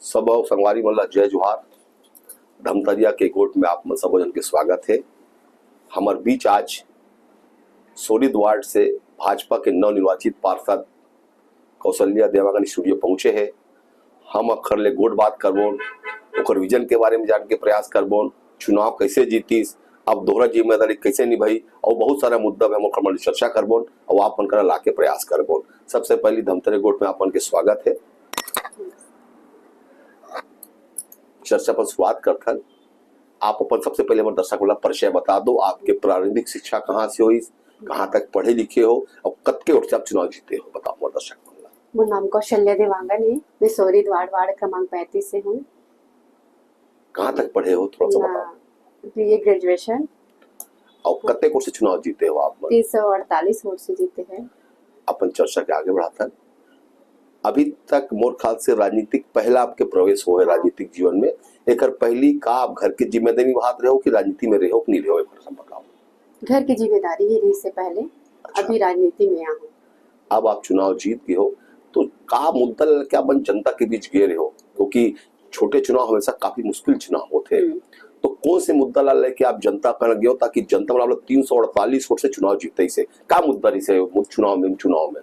सब संगवारी मल्ला जय जोहार। धमतरिया के गोट में आप सब जन के स्वागत है। हमार बीच आज सोनित वार्ड से भाजपा के नवनिर्वाचित पार्षद कौशल्या देवांगन स्टूडियो पहुंचे हैं। हम अखर ले गोट बात करबोन, ओकर विजन के बारे में जान के प्रयास करबोन, चुनाव कैसे जीतीस, अब दोहरा जिम्मेदारी कैसे निभाई और बहुत सारा मुद्दा में हम ओकर चर्चा करबोन और आप मन ला के प्रयास करबोन। सबसे पहले धमतरी गोट में आपन के स्वागत है। चर्चा पर शुरुआत करथन। आप अपन सबसे पहले हमारे दर्शक वाला परिचय बता दो। आपके प्रारंभिक शिक्षा कहाँ से हुई, कहाँ तक पढ़े लिखे हो और कब के उठ से आप चुनाव जीते हो, बताओ हमारे दर्शक वाला। मेरा नाम कौशल्या देवांगन है। मैं सोनित वार्ड क्रमांक 35 से हूँ। कहाँ तक पढ़े हो थोड़ा सा बताओ। BA graduation. और कत्ते कोर्स से चुनाव जीते हो आप? 348 वोट से जीते हैं। अपन चर्चा के आगे बढ़ाता। अभी तक मोर ख्याल से राजनीतिक पहला आपके प्रवेश हो है राजनीतिक जीवन में। एक पहली का आप घर की जिम्मेदारी निभाते रहे हो कि राजनीति में रहे हो कि नहीं रहे हो, एक बताओ। घर की जिम्मेदारी ही रही से पहले। अच्छा। अभी राजनीति में आया हूँ। अब आप चुनाव जीत गए हो तो का मुद्दा क्या बन जनता के बीच गए रहे हो, क्योंकि छोटे चुनाव हमेशा काफी मुश्किल चुनाव होते हैं। तो कौन से मुद्दा ला लेके आप जनता कर गए हो ताकि जनता मतलब 348 वोट से चुनाव जीते से का मुद्दा रही से चुनाव में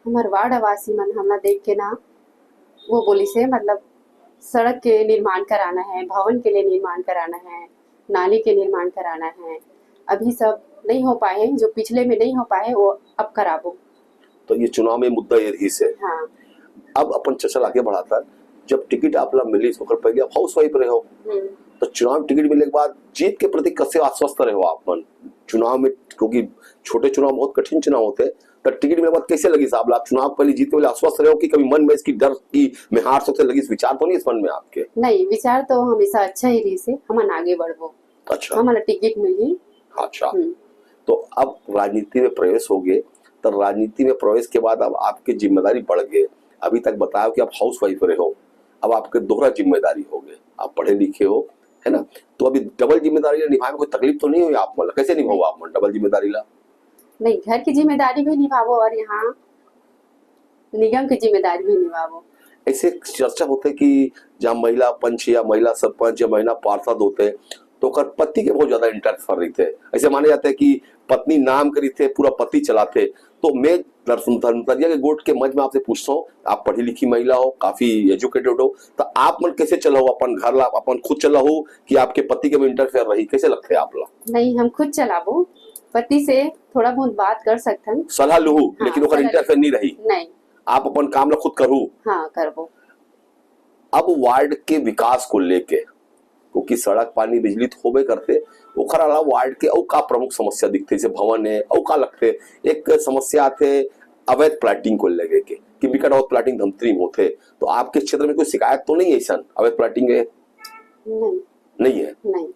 हमारे वार्ड वासी मन हमला देख के ना वो बोली से मतलब सड़क के निर्माण कराना है, भवन के लिए निर्माण कराना है, नाली के निर्माण कराना है। अभी सब नहीं हो पाए हैं, जो पिछले में नहीं हो पाए वो अब कराबो। तो ये चुनाव में मुद्दा ये रही से। हाँ। अब अपन चर्चा आगे बढ़ाता। जब टिकट आप मिली तो पहले आप हाउस वाइफ रहे हो, तो चुनाव टिकट मिलने के बाद जीत के प्रति कैसे आश्वस्त रहे हो आप चुनाव में, क्योंकि छोटे चुनाव बहुत कठिन चुनाव होते हैं। तो टिकट मिलने के बाद कैसे लगी साहब, आप चुनाव पहले जीत के पहले आश्वस्त रहे हो कि कभी मन में इसकी डर की मैं हार सकते लगी, इस विचार तो नहीं इस मन में आपके? नहीं, विचार तो हमेशा अच्छा ही रही से हम आगे बढ़बो। अच्छा, हमारा टिकट मिली। अच्छा, तो अब राजनीति में प्रवेश हो गए। तो राजनीति में प्रवेश के बाद अब आपकी जिम्मेदारी बढ़ गई। अभी तक बताया कि आप हाउस वाइफ रहे हो, अब आपके दोहरा जिम्मेदारी हो गए, आप पढ़े लिखे हो, है ना। तो अभी डबल जिम्मेदारी निभाने में कोई तकलीफ तो नहीं हुई आप मतलब? कैसे निभाओ आप डबल जिम्मेदारी ला? नहीं, घर की जिम्मेदारी भी निभाओ और यहाँ निगम की जिम्मेदारी भी निभाओ। ऐसे चर्चा होते कि जहाँ महिला पंच या महिला सरपंच या महिला पार्षद होते तो कर पति के बहुत ज्यादा इंटरेस्ट रही थे। ऐसे माने जाते हैं कि पत्नी नाम करी थे, पूरा पति चलाते। तो मैं धमतरिया के गोट के मंच में आपसे पूछता हूँ, आप पढ़ी लिखी महिला हो, काफी एजुकेटेड हो, तो आप मन कैसे चला हो अपन घर ला, अपन खुद चला हो कि आपके पति के में इंटरफेयर रही, कैसे लगते है आप ला? नहीं, हम खुद चलाबो, पति से थोड़ा बहुत बात कर सकते हैं, सलाह लू। हाँ, लेकिन ओकर इंटरफेयर नहीं रही। नहीं, आप अपन काम ला खुद करू। हाँ, करबो। अब वार्ड के विकास को लेके, क्योंकि सड़क पानी बिजली तो होबे करते, ओकर अलावा वार्ड के और का प्रमुख समस्या दिखते जैसे भवन है और का लगते? एक समस्या थे अवैध प्लाटिंग को लेके कि बिकट अवैध प्लाटिंग धमतरी में होते। तो आपके क्षेत्र में कोई शिकायत तो नहीं है ऐसा अवैध प्लाटिंग है? नहीं है। नहीं।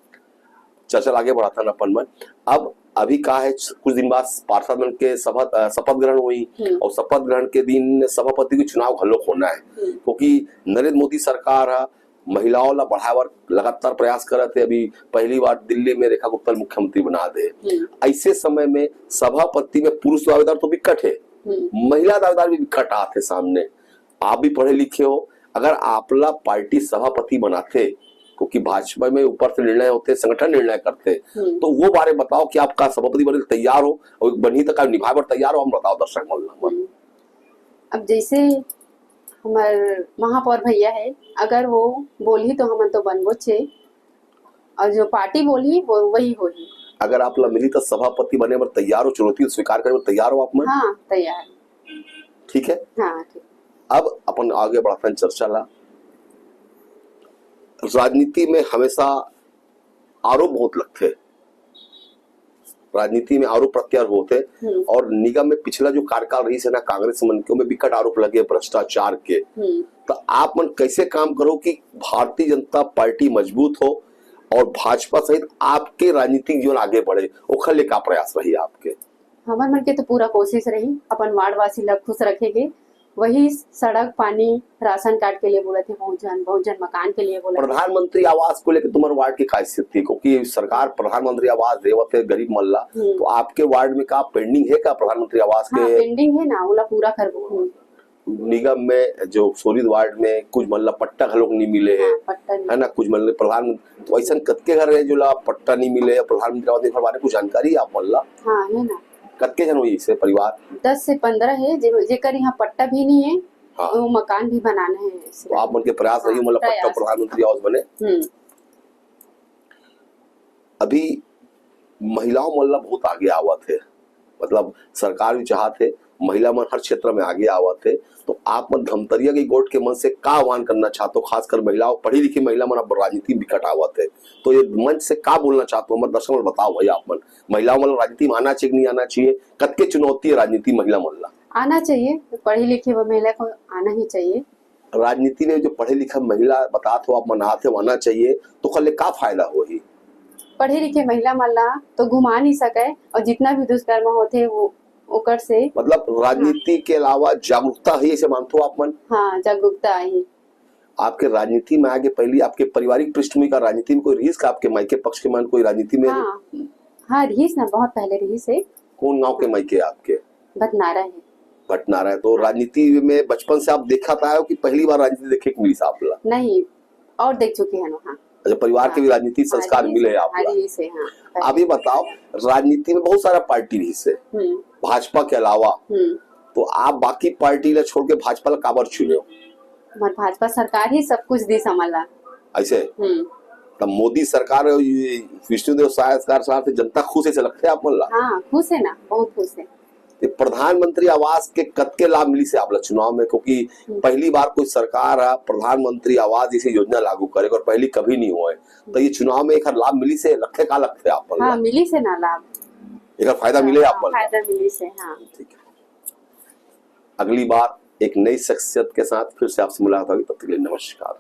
चर्चा आगे बढ़ाता ना अपन मन। अब अभी का है कुछ दिन बाद पार्षद मन के शपथ ग्रहण हुई और शपथ ग्रहण के दिन सभापति के चुनाव घलोक होना है, क्योंकि नरेंद्र मोदी सरकार महिलाओं ला बढ़ावा लगातार प्रयास करत है। अभी पहली बार दिल्ली में रेखा गुप्ता मुख्यमंत्री बना दे। ऐसे समय में सभापति में पुरुष दावेदार तो विकट है, महिला दावेदार भी विकट आते सामने। आप भी पढ़े लिखे हो, अगर आपला पार्टी सभापति बनाते, क्योंकि भाजपा में ऊपर से निर्णय होते, संगठन निर्णय करते, तो वो बारे बताओ कि आपका सभापति बने तैयार हो और बनी तक निभाए पर तैयार हो, हम बताओ दर्शक मन। अब जैसे हमार महापौर भैया है, अगर वो बोली तो हम तो बनबो छे और जो पार्टी बोली वो वही होगी। अगर आप मिली तो सभापति बने पर तैयार हो, चुनौती स्वीकार करने पर तैयार हो आप मन? हाँ, तैयार। ठीक है। हाँ, ठीक। अब अपन आगे बढ़ते हैं चर्चा ला। राजनीति में हमेशा आरोप बहुत लगते, राजनीति में आरोप प्रत्यारोप होते और निगम में पिछला जो कार्यकाल रही है ना कांग्रेस मन के, में विकट आरोप लगे भ्रष्टाचार के। तो आप मन कैसे काम करो कि भारतीय जनता पार्टी मजबूत हो और भाजपा सहित आपके राजनीतिक जीवन आगे बढ़े, ओखर ले का प्रयास रही आपके? हमारे मन के तो पूरा कोशिश रही अपन वार्ड वासी लोग खुश रखेंगे। वही सड़क पानी राशन कार्ड के लिए बोले थे, बहुजन मकान के लिए बोले। प्रधानमंत्री आवास को लेकर तुम्हारे वार्ड की खासियत थी, क्योंकि सरकार प्रधानमंत्री आवास देवत है गरीब मल्ला, तो आपके वार्ड में का पेंडिंग है का प्रधानमंत्री आवास के? हाँ, पेंडिंग है ना, ओला पूरा कर निगम में जो सोरीद वार्ड में कुछ मतलब पट्टा घलोक नहीं मिले है, हाँ, पट्टा नहीं। है ना, कुछ मतलब प्रधानमंत्री तो ऐसा कतके घर है जो ला पट्टा नहीं मिले या प्रधानमंत्री आवास के बारे में कुछ जानकारी है आप मतलब हाँ है ना, कतके जन हुई इससे परिवार 10 से 15 है जेकर यहाँ पट्टा भी नहीं है, हाँ। वो मकान भी बनाना है तो आप मन के प्रयास रही मतलब पट्टा प्रयास। प्रधानमंत्री आवास बने। अभी महिलाओं मतलब बहुत आगे आवत है, मतलब सरकार भी चाहते महिला मन हर क्षेत्र में आगे आवत है, तो आप मन धमतरिया की गोट के मन से का आह्वान करना चाहते हो, खासकर महिलाओं पढ़ी लिखी महिला मन अब राजनीति में बिकट आवत है, तो ये मंच से का बोलना चाहते हो, मतलब दर्शक मन बताओ भाई आप मन महिलाओं मतलब राजनीति में आना चाहिए नहीं आना चाहिए, कतके चुनौती है राजनीति महिला मन ला आना चाहिए, पढ़ी लिखी वो महिला को आना ही चाहिए। राजनीति में जो पढ़े लिखे महिला बताते हो आप मन आते हो आना चाहिए तो कल का फायदा होगी। पढ़े लिखे महिला मन ला तो घुमा नहीं सके और जितना भी दुष्कर्म होते वो ओकर से मतलब राजनीति के अलावा जागरूकता है ऐसे मानते हो आप मन। हाँ जागरूकता आई। आपके राजनीति में आगे पहले आपके पारिवारिक पृष्ठभूमि का राजनीति में कोई रहीस का आपके मायके पक्ष के मान कोई राजनीति में हाँ, हाँ रहीस ना बहुत पहले रहीस है। कौन गांव के मायके आपके भटनारा है। भटनारा है, तो राजनीति में बचपन से आप देखा था कि पहली बार राजनीति देखे की मिली साहब ला? नहीं और देख चुके हैं वहाँ। अच्छा परिवार के भी राजनीति संस्कार मिले आप हाँ, आप ये बताओ राजनीति में बहुत सारा पार्टी रही से भाजपा के अलावा, तो आप बाकी पार्टी ला छोड़ के भाजपा ला काबर चुने हो? भाजपा सरकार ही सब कुछ दी समझला ऐसे तब मोदी सरकार विष्णुदेव साय सरकार से जनता खुश है लगते है आप मन ला? हाँ खुश है ना, बहुत खुश है। प्रधानमंत्री आवास के कतके लाभ मिली से आप चुनाव में, क्योंकि पहली बार कोई सरकार प्रधानमंत्री आवास जैसी योजना लागू करे और पहली कभी नहीं हुआ है, तो ये चुनाव में एक लाभ मिली से लगते का लगते आप हाँ मिली से ना लाभ, एक फायदा मिले आप फायदा मिली से। हाँ ठीक है, अगली बार एक नई शख्सियत के साथ फिर से आपसे मुलाकात होगी, तब तक के लिए नमस्कार।